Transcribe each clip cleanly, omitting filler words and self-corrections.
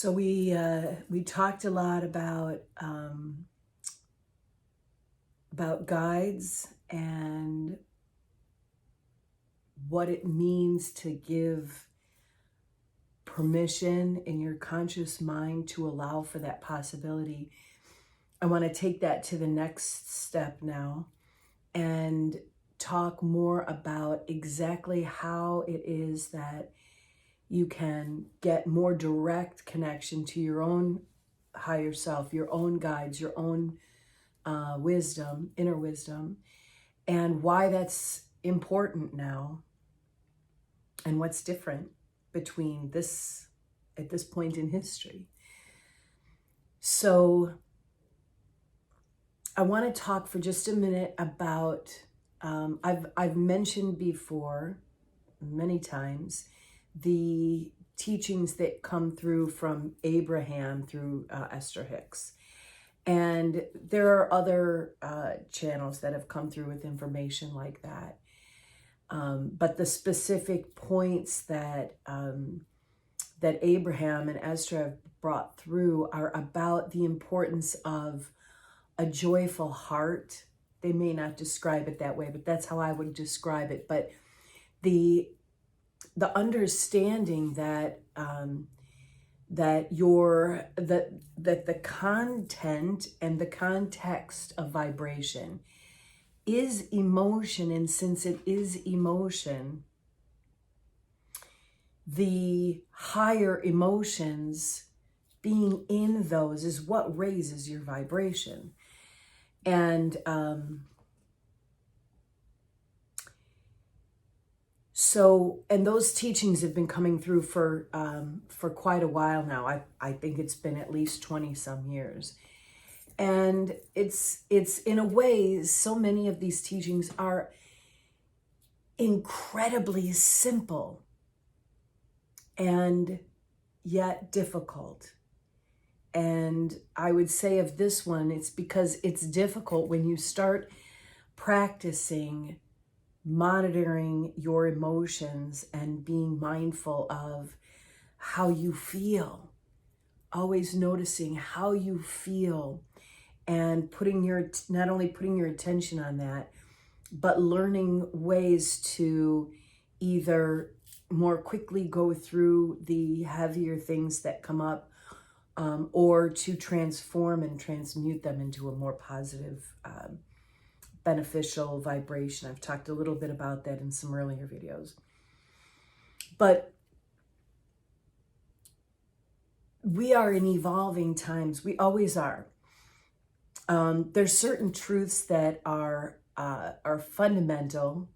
So we talked a lot about guides and what it means to give permission in your conscious mind to allow for that possibility. I want to take that to the next step now and talk more about exactly how it is that you can get more direct connection to your own higher self, your own guides, your own wisdom, inner wisdom, and why that's important now and what's different between this at this point in history. So I want to talk for just a minute about I've mentioned before many times the teachings that come through from Abraham through Esther Hicks. And there are other channels that have come through with information like that. But the specific points that that Abraham and Esther have brought through are about the importance of a joyful heart. They may not describe it that way, but that's how I would describe it. But the understanding that that the content and the context of vibration is emotion, and since it is emotion, the higher emotions being in those is what raises your vibration. And and those teachings have been coming through for quite a while now. I think it's been at least 20 some years. And it's in a way, so many of these teachings are incredibly simple and yet difficult. And I would say of this one, it's because it's difficult when you start practicing monitoring your emotions and being mindful of how you feel, always noticing how you feel, and not only putting your attention on that, but learning ways to either more quickly go through the heavier things that come up, or to transform and transmute them into a more positive, beneficial vibration. I've talked a little bit about that in some earlier videos. But we are in evolving times. We always are. There's certain truths that are fundamental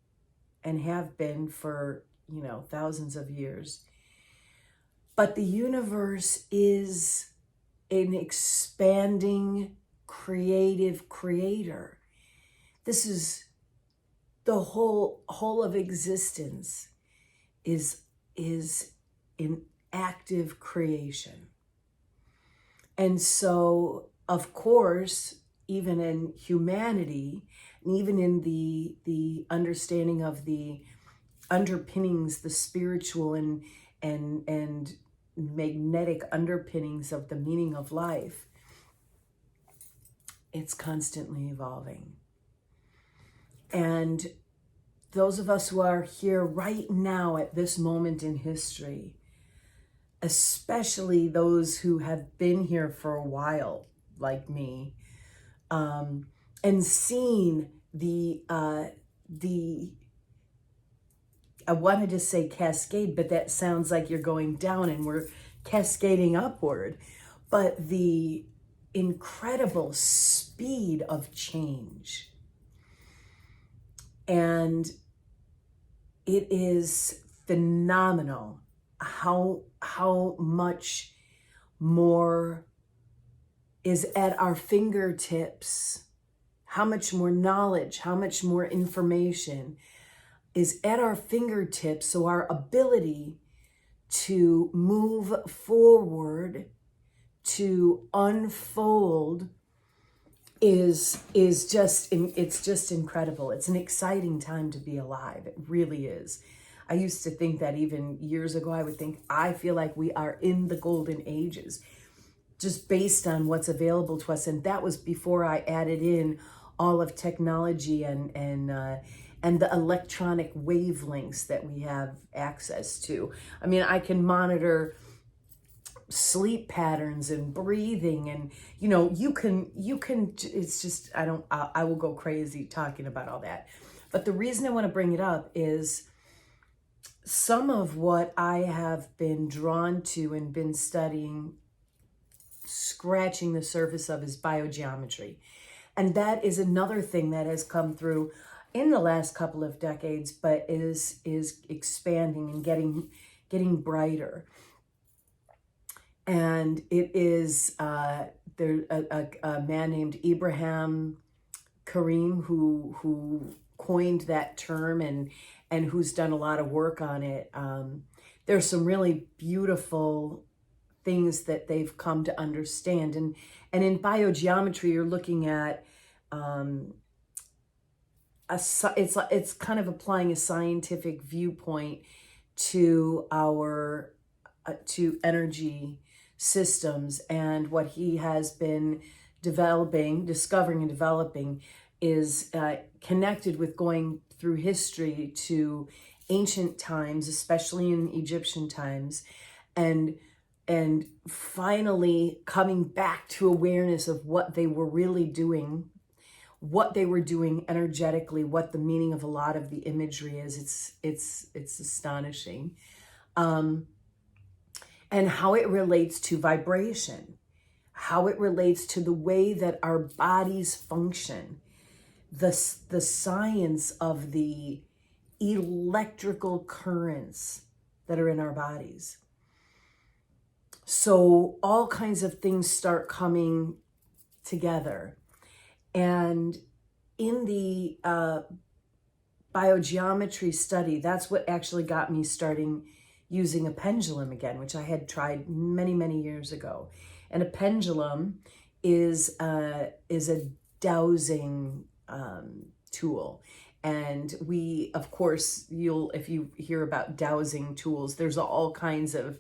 and have been for, thousands of years. But the universe is an expanding, creative creator. This is the whole of existence is in active creation. And so, of course, even in humanity, and even in the understanding of the underpinnings, the spiritual and magnetic underpinnings of the meaning of life, it's constantly evolving. And those of us who are here right now at this moment in history, especially those who have been here for a while, like me, and seen I wanted to say cascade, but that sounds like you're going down and we're cascading upward. But the incredible speed of change. And it is phenomenal how much more is at our fingertips, how much more knowledge, how much more information is at our fingertips. So our ability to move forward, to unfold is just incredible. It's an exciting time to be alive. It really is. I used to think that even years ago. I feel like we are in the golden ages, just based on what's available to us. And that was before I added in all of technology and the electronic wavelengths that we have access to. I mean, I can monitor sleep patterns and breathing, and you can it's just, I will go crazy talking about all that. But the reason I want to bring it up is some of what I have been drawn to and been studying, scratching the surface of, is biogeometry. And that is another thing that has come through in the last couple of decades, but is expanding and getting brighter. And it is there's a man named Ibrahim Karim who coined that term and who's done a lot of work on it. There's some really beautiful things that they've come to understand, and in biogeometry you're looking at it's kind of applying a scientific viewpoint to our to energy systems. And what he has been discovering and developing is connected with going through history to ancient times, especially in Egyptian times, and finally coming back to awareness of what they were really doing, what they were doing energetically, what the meaning of a lot of the imagery is. It's astonishing. And how it relates to vibration, how it relates to the way that our bodies function, the science of the electrical currents that are in our bodies. So all kinds of things start coming together. And in the biogeometry study, that's what actually got me starting using a pendulum again, which I had tried many, many years ago. And a pendulum is a dowsing tool. And we, of course, if you hear about dowsing tools, there's all kinds of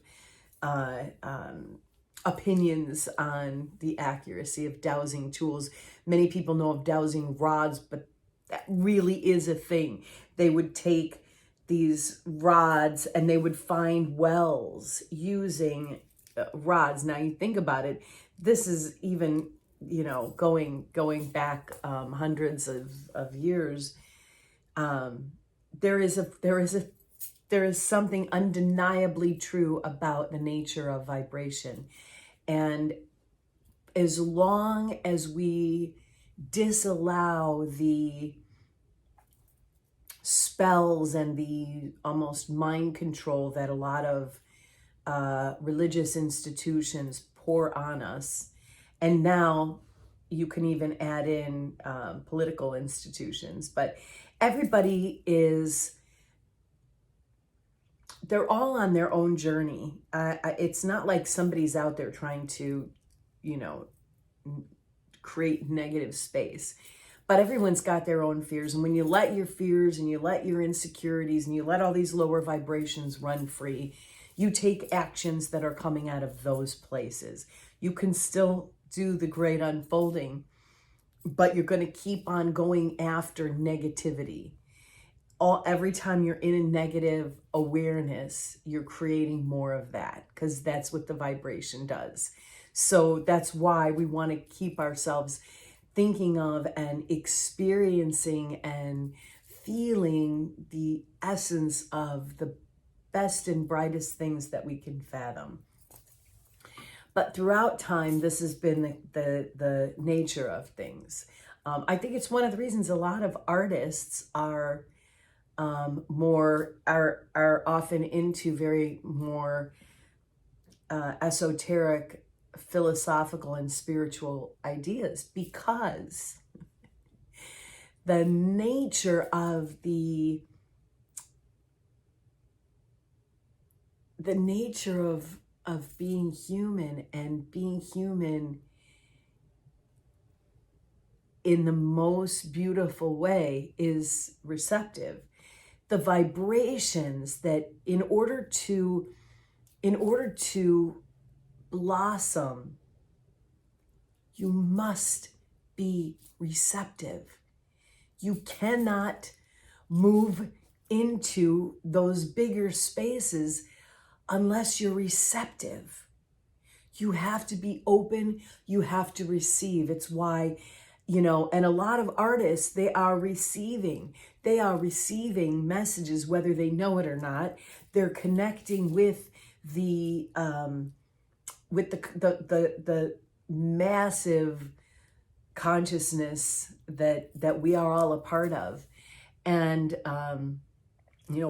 opinions on the accuracy of dowsing tools. Many people know of dowsing rods, but that really is a thing. They would take these rods and they would find wells using rods. Now you think about it, this is even, going back hundreds of years. There is something undeniably true about the nature of vibration. And as long as we disallow the spells and the almost mind control that a lot of religious institutions pour on us, and now you can even add in political institutions, but everybody they're all on their own journey. It's not like somebody's out there trying to, create negative space. But everyone's got their own fears. And when you let your fears and you let your insecurities and you let all these lower vibrations run free, you take actions that are coming out of those places. You can still do the great unfolding, but you're going to keep on going after negativity. Every time you're in a negative awareness, you're creating more of that, because that's what the vibration does. So that's why we want to keep ourselves thinking of and experiencing and feeling the essence of the best and brightest things that we can fathom. But throughout time, this has been the nature of things. I think it's one of the reasons a lot of artists are often into very more esoteric, philosophical and spiritual ideas, because the nature of the nature of being human, and being human in the most beautiful way, is receptive. the vibrations that in order to blossom, you must be receptive. You cannot move into those bigger spaces unless you're receptive. You have to be open, you have to receive. It's why, and a lot of artists, they are receiving messages, whether they know it or not. They're connecting with the massive consciousness that we are all a part of. And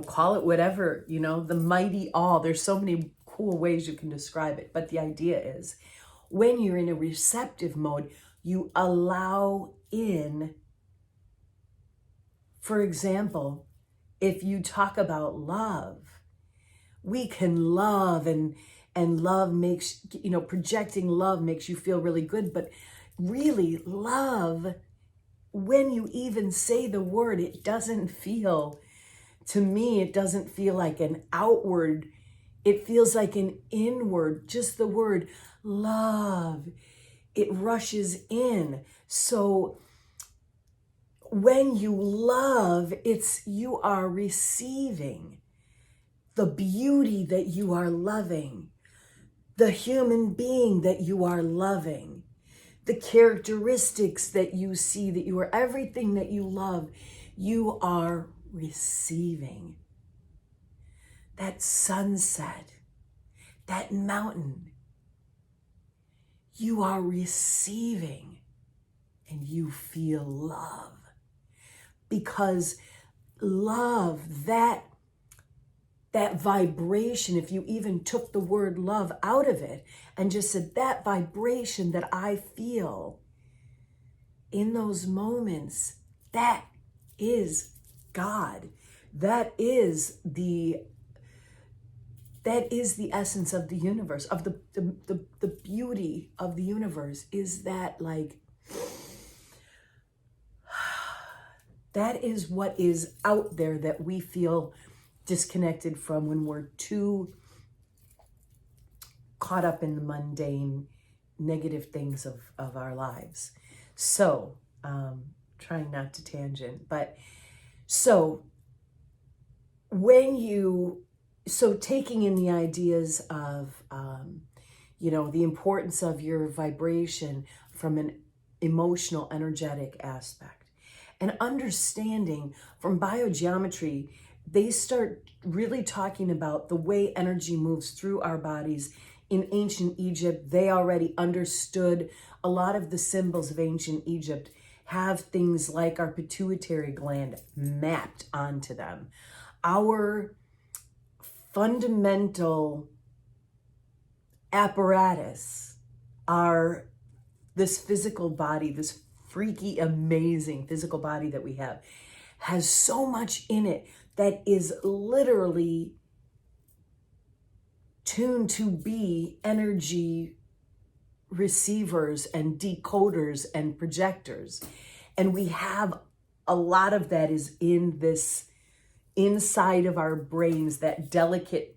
call it whatever, the mighty all. There's so many cool ways you can describe it, but the idea is when you're in a receptive mode, you allow in, for example, if you talk about love, we can love, and love makes, projecting love makes you feel really good, but really love, when you even say the word, it doesn't feel, to me, it doesn't feel like an outward, it feels like an inward, just the word love, it rushes in. So when you love, you are receiving the beauty that you are loving, the human being that you are loving, the characteristics that you see, that you are, everything that you love, you are receiving. That sunset, that mountain, you are receiving, and you feel love. Because love, that vibration, if you even took the word love out of it and just said that vibration that I feel in those moments, that is God. That is the essence of the universe, of the beauty of the universe, is that, like, that is what is out there that we feel disconnected from when we're too caught up in the mundane, negative things of our lives. So, trying not to tangent, but so taking in the ideas of, the importance of your vibration from an emotional, energetic aspect, and understanding from biogeometry, they start really talking about the way energy moves through our bodies. In ancient Egypt, they already understood a lot of the symbols of ancient Egypt have things like our pituitary gland mapped onto them. Our fundamental apparatus, this physical body, this freaky, amazing physical body that we have, has so much in it that is literally tuned to be energy receivers and decoders and projectors. And we have a lot of that is in this, inside of our brains, that delicate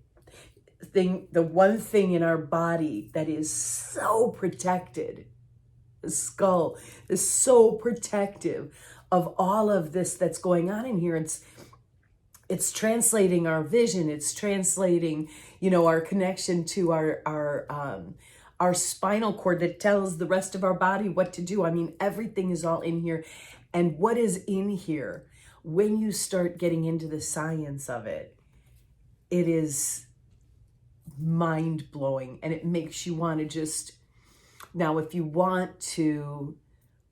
thing, the one thing in our body that is so protected, the skull is so protective of all of this that's going on in here. It's translating our vision. It's translating, our connection to our spinal cord that tells the rest of our body what to do. I mean, everything is all in here. And what is in here, when you start getting into the science of it, it is mind-blowing, and it makes you want to just, now if you want to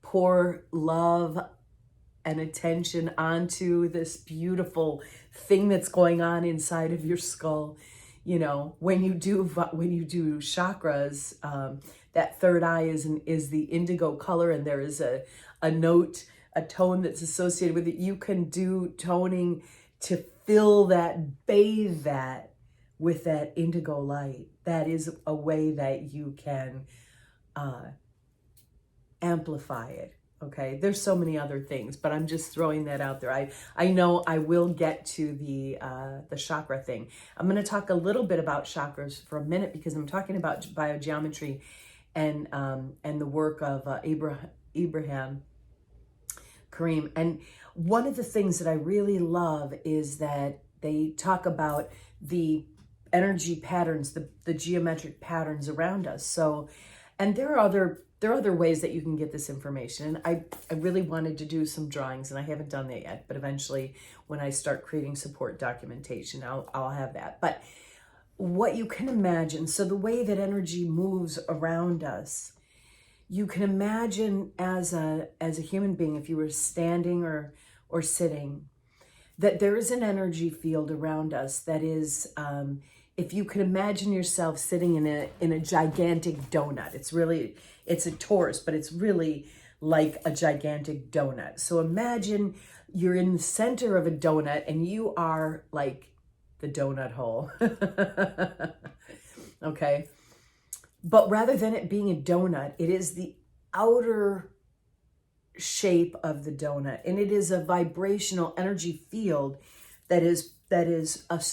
pour love and attention onto this beautiful thing that's going on inside of your skull, when you do chakras, that third eye is the indigo color, and there is a tone that's associated with it. You can do toning to fill that, bathe that with that indigo light. That is a way that you can amplify it. Okay, there's so many other things, but I'm just throwing that out there. I know I will get to the chakra thing. I'm going to talk a little bit about chakras for a minute because I'm talking about biogeometry and the work of Ibrahim Karim. And one of the things that I really love is that they talk about the energy patterns, the geometric patterns around us. So, and there are other ways that you can get this information. And I really wanted to do some drawings, and I haven't done that yet, but eventually when I start creating support documentation, I'll have that. But what you can imagine, so the way that energy moves around us, you can imagine as a human being, if you were standing or sitting, that there is an energy field around us that is, if you could imagine yourself sitting in a gigantic donut. It's a torus, but it's really like a gigantic donut. So imagine you're in the center of a donut and you are like the donut hole. Okay. But rather than it being a donut, it is the outer shape of the donut, and it is a vibrational energy field that is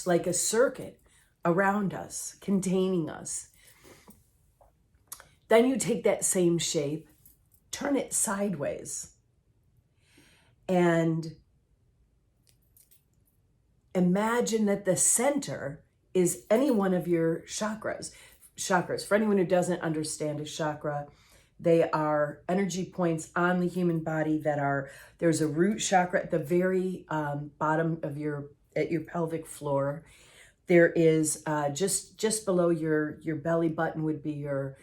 like a circuit around us, containing us. Then you take that same shape, turn it sideways, and imagine that the center is any one of your chakras. For anyone who doesn't understand a chakra, they are energy points on the human body there's a root chakra at the very bottom of your pelvic floor. There is just below your belly button would be your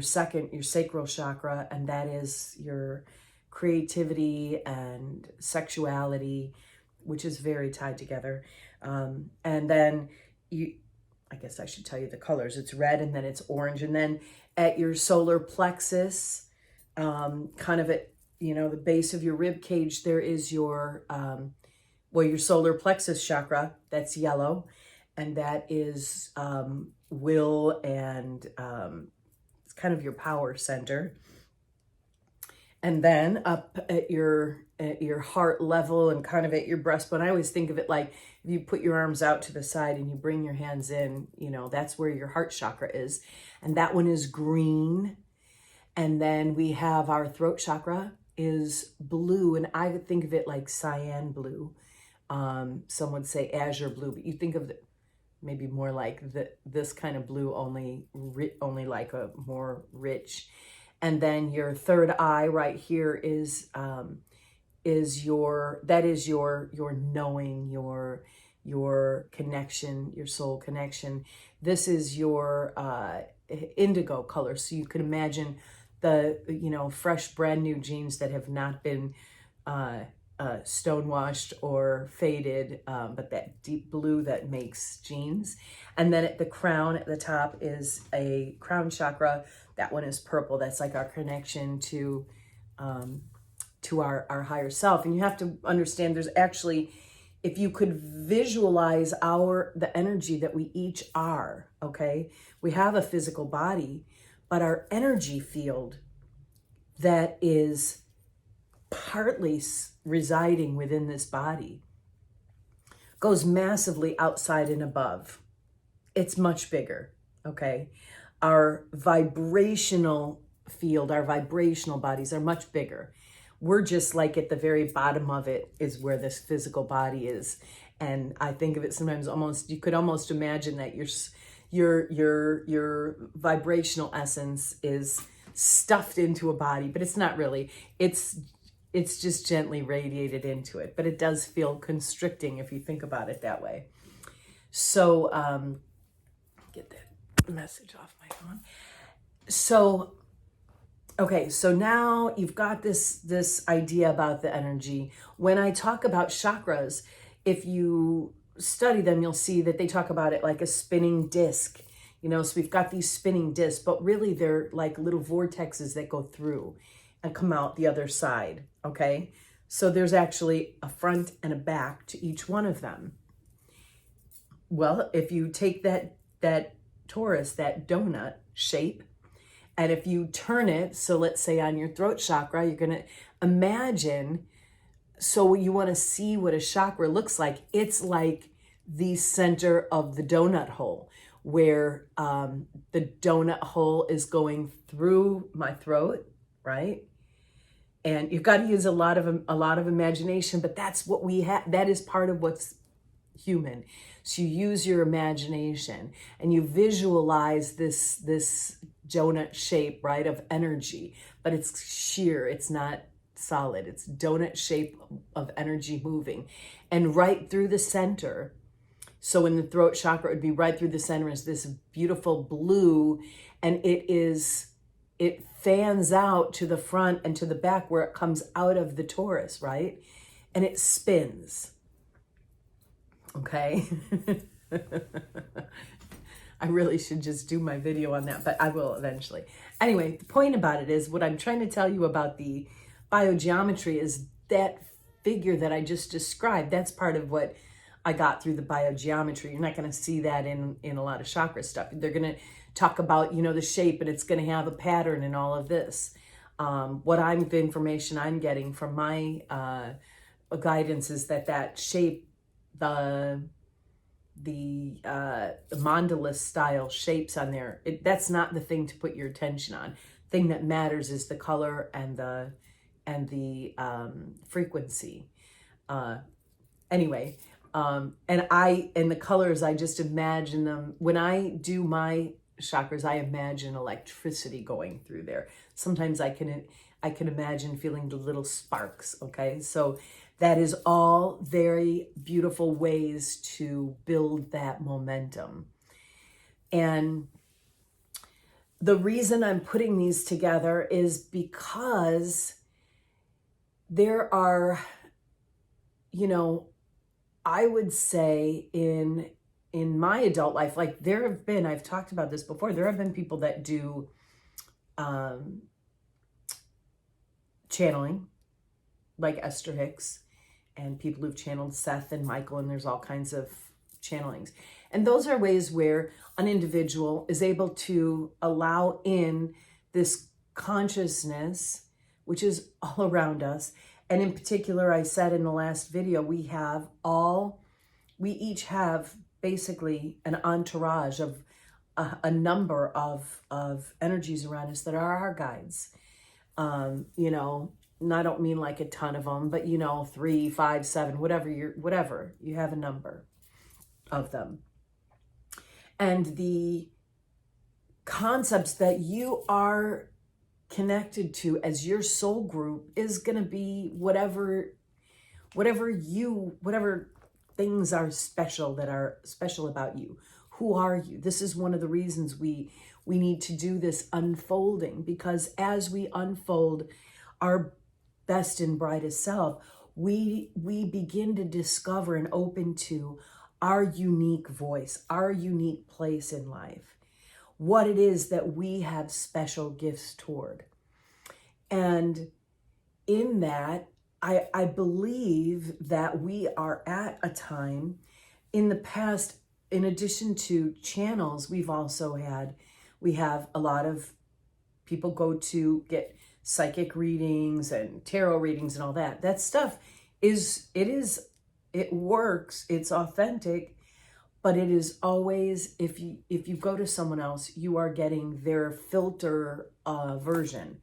sacral chakra, and that is your creativity and sexuality, which is very tied together. And then I guess I should tell you the colors. It's red, and then it's orange, and then at your solar plexus, kind of at the base of your rib cage, there is your your solar plexus chakra. That's yellow, and that is will, and it's kind of your power center. And then up at your heart level and kind of at your breastbone, I always think of it like if you put your arms out to the side and you bring your hands in, that's where your heart chakra is. And that one is green. And then we have our throat chakra is blue. And I would think of it like cyan blue. Some would say azure blue, but you think of it maybe more like this kind of blue, only like a more rich. And then your third eye right here is your knowing, your connection, your soul connection. This is your indigo color. So you can imagine the fresh, brand new jeans that have not been stonewashed or faded, but that deep blue that makes jeans. And then at the crown at the top is a crown chakra. That one is purple. That's like our connection to our higher self. And you have to understand there's actually, if you could visualize the energy that we each are, okay? We have a physical body, but our energy field that is partly residing within this body goes massively outside and above. It's much bigger, okay? Our vibrational field, our vibrational bodies are much bigger. We're just like at the very bottom of it is where this physical body is. And I think of it sometimes you could almost imagine that your vibrational essence is stuffed into a body, but it's not really. It's just gently radiated into it, but it does feel constricting if you think about it that way. So, get that message off my phone. So, okay, so now you've got this idea about the energy. When I talk about chakras, if you study them, you'll see that they talk about it like a spinning disc. So we've got these spinning discs, but really they're like little vortexes that go through and come out the other side, okay? So there's actually a front and a back to each one of them. Well, if you take that torus, that donut shape, And if you turn it, so let's say on your throat chakra, you're going to imagine, so you want to see what a chakra looks like. It's like the center of the donut hole, where the donut hole is going through my throat, right? And you've got to use a lot of imagination, but that's what we have. That is part of what's human. So you use your imagination and you visualize this donut shape, right, of energy, but it's sheer, it's not solid. It's donut shape of energy moving. And right through the center, so in the throat chakra, it would be right through the center is this beautiful blue, and it fans out to the front and to the back where it comes out of the torus, right? And it spins. Okay. I really should just do my video on that, but I will eventually. Anyway, the point about it is, what I'm trying to tell you about the biogeometry is that figure that I just described. That's part of what I got through the biogeometry. You're not going to see that in a lot of chakra stuff. They're going to talk about, the shape, and it's going to have a pattern and all of this. The information I'm getting from my guidance is that shape, the mandala style shapes on there, that's not the thing to put your attention on. The thing that matters is the color and the frequency. Anyway, and the colors, I just imagine them. When I do my chakras, I imagine electricity going through there. Sometimes I can imagine feeling the little sparks. Okay, so that is all very beautiful ways to build that momentum. And the reason I'm putting these together is because there are, I would say in my adult life, like there have been, I've talked about this before, there have been people that do channeling, like Esther Hicks, and people who've channeled Seth and Michael, and there's all kinds of channelings. And those are ways where an individual is able to allow in this consciousness, which is all around us. And in particular, I said in the last video, we each have basically an entourage of a number of energies around us that are our guides. And I don't mean like a ton of them, but 3, 5, 7, whatever you have a number of them. And the concepts that you are connected to as your soul group is going to be whatever things are special, that are special about you. Who are you? This is one of the reasons we need to do this unfolding, because as we unfold our best and brightest self, we begin to discover and open to our unique voice, our unique place in life, what it is that we have special gifts toward. And in that, I believe that we are at a time in the past, in addition to channels, we have a lot of people go to get psychic readings and tarot readings and all that. That stuff it works, it's authentic, but it is always, if you go to someone else, you are getting their filter version.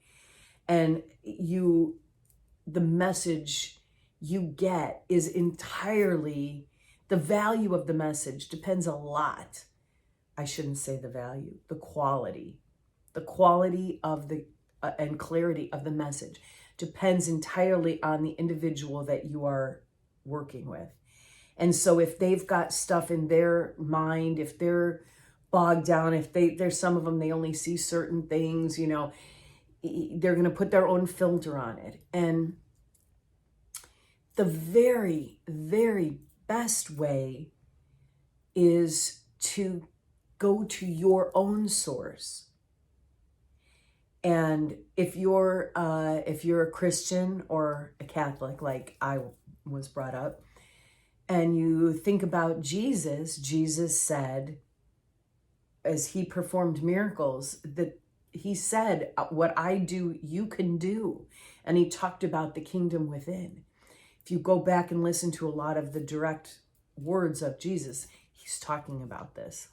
And the message you get is entirely, the value of the message depends a lot. I shouldn't say the value, the quality of the and clarity of the message depends entirely on the individual that you are working with. And so if they've got stuff in their mind, if they're bogged down, if there's some of them, they only see certain things, they're going to put their own filter on it. And the very, very best way is to go to your own source. And if you're a Christian or a Catholic, like I was brought up, and you think about Jesus said, as he performed miracles, that he said, what I do, you can do. And he talked about the kingdom within. If you go back and listen to a lot of the direct words of Jesus, he's talking about this.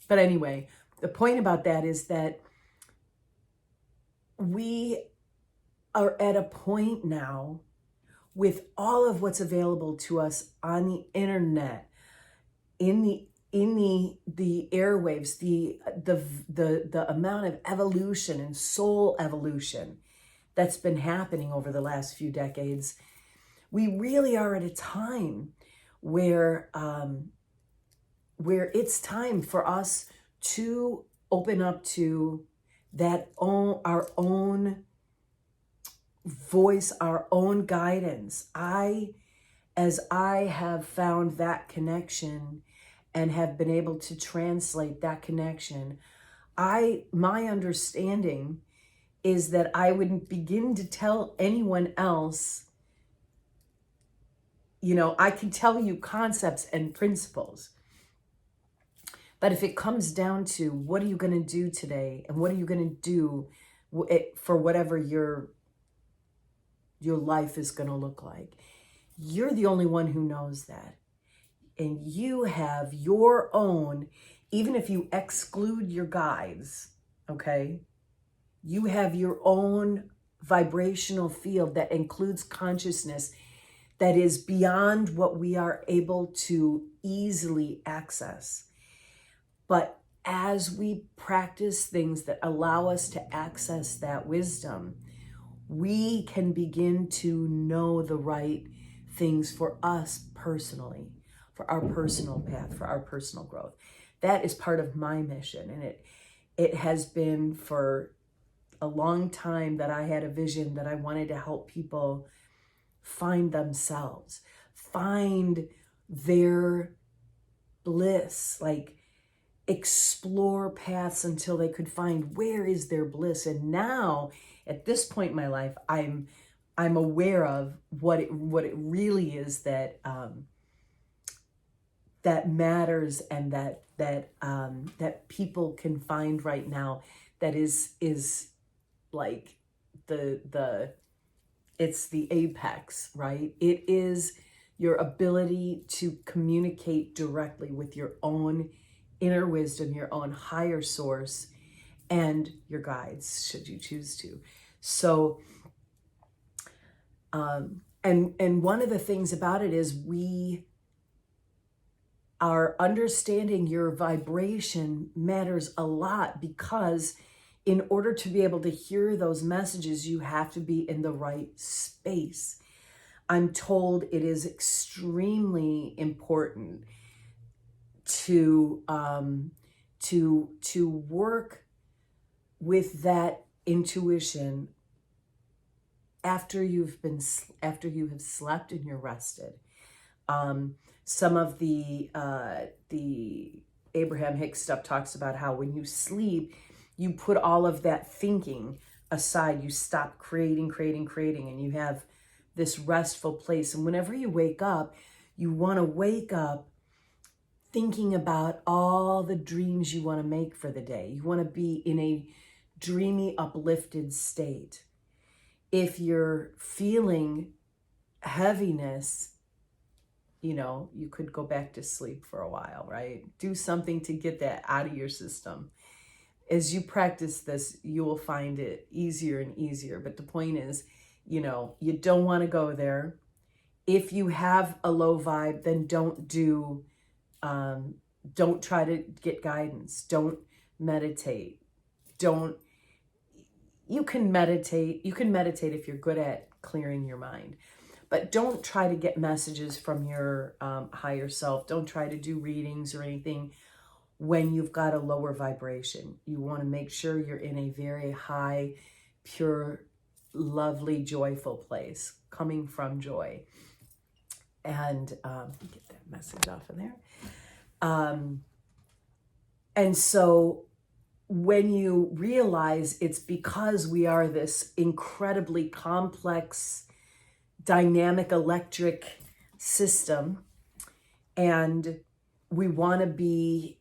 But anyway, the point about that is that we are at a point now with all of what's available to us on the internet, in the airwaves, the amount of evolution and soul evolution that's been happening over the last few decades. We really are at a time where it's time for us to open up to our own voice, our own guidance. As I have found that connection and have been able to translate that connection, my understanding is that I wouldn't begin to tell anyone else, I can tell you concepts and principles. But if it comes down to what are you going to do today and what are you going to do for whatever your life is going to look like, you're the only one who knows that. And you have your own, even if you exclude your guides, okay, you have your own vibrational field that includes consciousness that is beyond what we are able to easily access. But as we practice things that allow us to access that wisdom, we can begin to know the right things for us personally, for our personal path, for our personal growth. That is part of my mission. And it has been for a long time that I had a vision that I wanted to help people find themselves, find their bliss, like explore paths until they could find where is their bliss. And now at this point in my life, I'm aware of what it really is that that matters, and that people can find right now. That is like it's the apex, right? It is your ability to communicate directly with your own inner wisdom, your own higher source, and your guides, should you choose to. So, and one of the things about it is we are understanding your vibration matters a lot, because in order to be able to hear those messages, you have to be in the right space. I'm told it is extremely important to work with that intuition after you have slept and you're rested. Some of the Abraham Hicks stuff talks about how when you sleep, you put all of that thinking aside. You stop creating, and you have this restful place. And whenever you wake up, you want to wake up thinking about all the dreams you want to make for the day. You want to be in a dreamy, uplifted state. If you're feeling heaviness, you could go back to sleep for a while, right? Do something to get that out of your system. As you practice this, you will find it easier and easier. But the point is, you don't want to go there. If you have a low vibe, then don't try to get guidance. Don't meditate. You can meditate if you're good at clearing your mind. But don't try to get messages from your higher self. Don't try to do readings or anything when you've got a lower vibration. You want to make sure you're in a very high, pure, lovely, joyful place, coming from joy. And get that message off of there. And so when you realize it's because we are this incredibly complex, dynamic electric system, and we want to be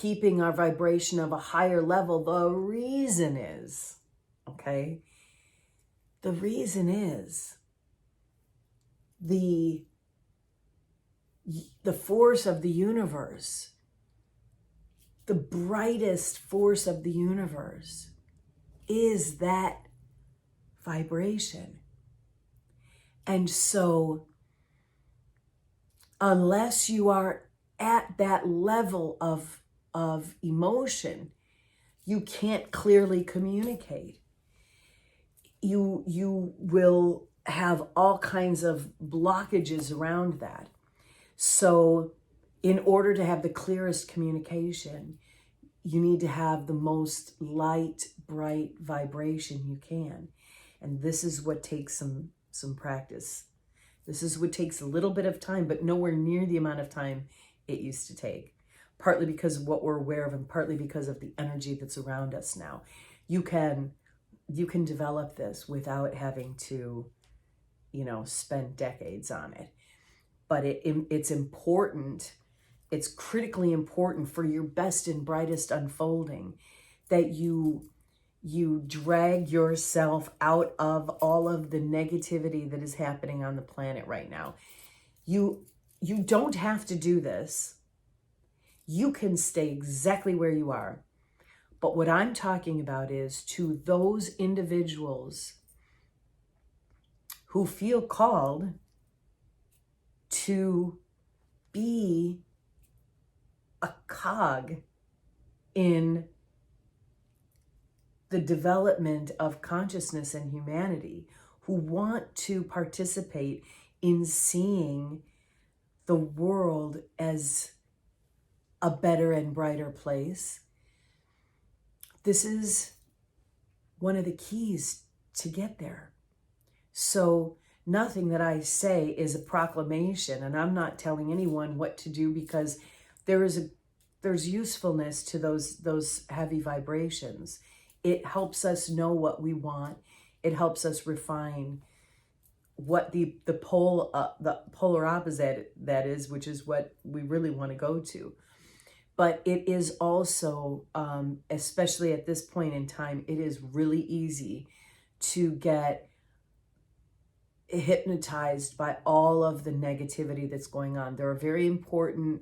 keeping our vibration of a higher level. The reason is, okay, the reason is the force of the universe, the brightest force of the universe is that vibration. And so unless you are at that level of emotion, you can't clearly communicate. You will have all kinds of blockages around that. So in order to have the clearest communication, you need to have the most light, bright vibration you can. And this is what takes some practice. This is what takes a little bit of time, but nowhere near the amount of time it used to take. Partly because of what we're aware of, and partly because of the energy that's around us now. You can develop this without having to, spend decades on it. But it's important, it's critically important for your best and brightest unfolding that you drag yourself out of all of the negativity that is happening on the planet right now. You don't have to do this. You can stay exactly where you are. But what I'm talking about is to those individuals who feel called to be a cog in the development of consciousness and humanity, who want to participate in seeing the world as a better and brighter place. This is one of the keys to get there. So nothing that I say is a proclamation, and I'm not telling anyone what to do, because there's usefulness to those heavy vibrations. It helps us know what we want. It helps us refine what the polar opposite that is, which is what we really want to go to. But it is also, especially at this point in time, it is really easy to get hypnotized by all of the negativity that's going on. There are very important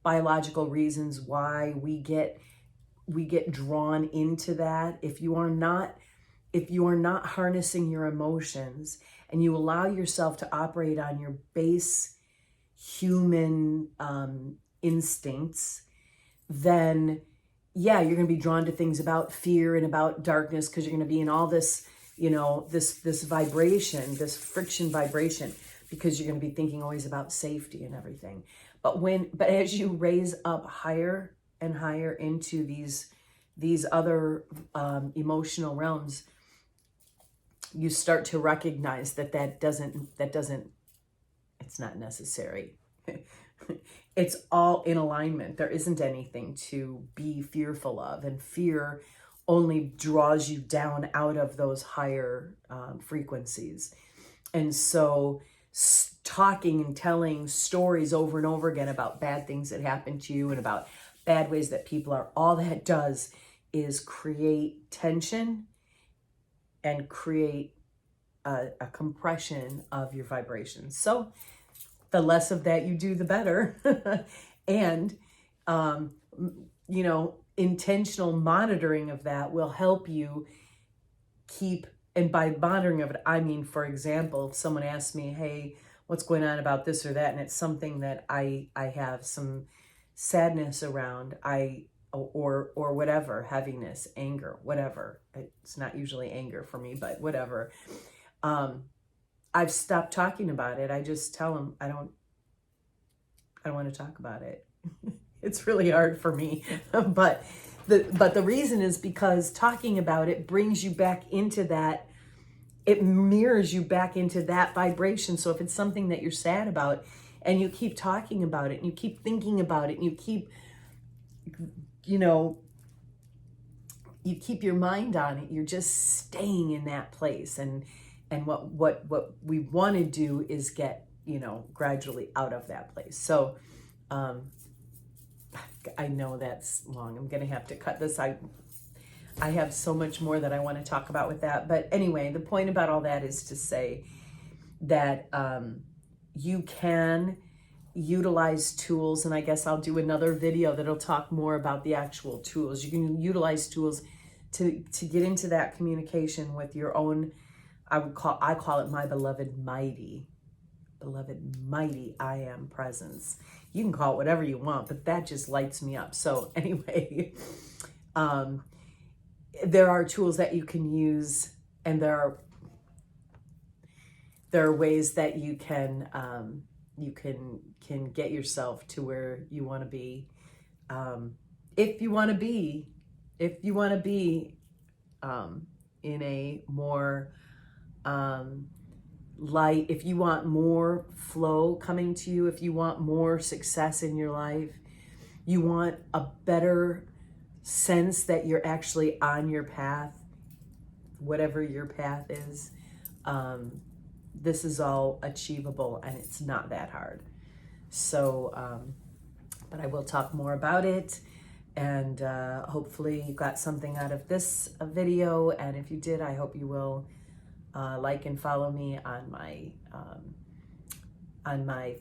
biological reasons why we get drawn into that. If you are not harnessing your emotions and you allow yourself to operate on your base human instincts, then yeah, you're going to be drawn to things about fear and about darkness, because you're going to be in all this, this vibration, this friction vibration, because you're going to be thinking always about safety and everything. But as you raise up higher and higher into these other emotional realms, you start to recognize that doesn't, it's not necessary. It's all in alignment. There isn't anything to be fearful of, and fear only draws you down out of those higher frequencies. And so talking and telling stories over and over again about bad things that happen to you and about bad ways that people are, all that does is create tension and create a compression of your vibrations. So the less of that you do, the better. And, intentional monitoring of that will help you keep, and by monitoring of it, I mean, for example, if someone asks me, hey, what's going on about this or that, and it's something that I have some sadness around, or whatever, heaviness, anger, whatever. It's not usually anger for me, but whatever. I've stopped talking about it. I just tell them I don't want to talk about it. It's really hard for me, but the reason is because talking about it brings you back into that. It mirrors you back into that vibration. So if it's something that you're sad about, and you keep talking about it, and you keep thinking about it, and you keep, you keep your mind on it, you're just staying in that place. And what we want to do is get, gradually out of that place. So, I know that's long. I'm going to have to cut this. I have so much more that I want to talk about with that. But anyway, the point about all that is to say that you can utilize tools, and I guess I'll do another video that'll talk more about the actual tools. You can utilize tools to get into that communication with your own, I call it my beloved mighty I am presence. You can call it whatever you want, but that just lights me up. So anyway, there are tools that you can use, and there are ways that you can get yourself to where you want to be. If you want to be in a more light, if you want more flow coming to you, if you want more success in your life, you want a better sense that you're actually on your path, whatever your path is, this is all achievable, and it's not that hard. So, but I will talk more about it, and hopefully you got something out of this video. And if you did, I hope you will like and follow me on my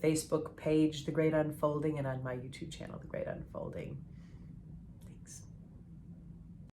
Facebook page, The Great Unfolding, and on my YouTube channel, The Great Unfolding.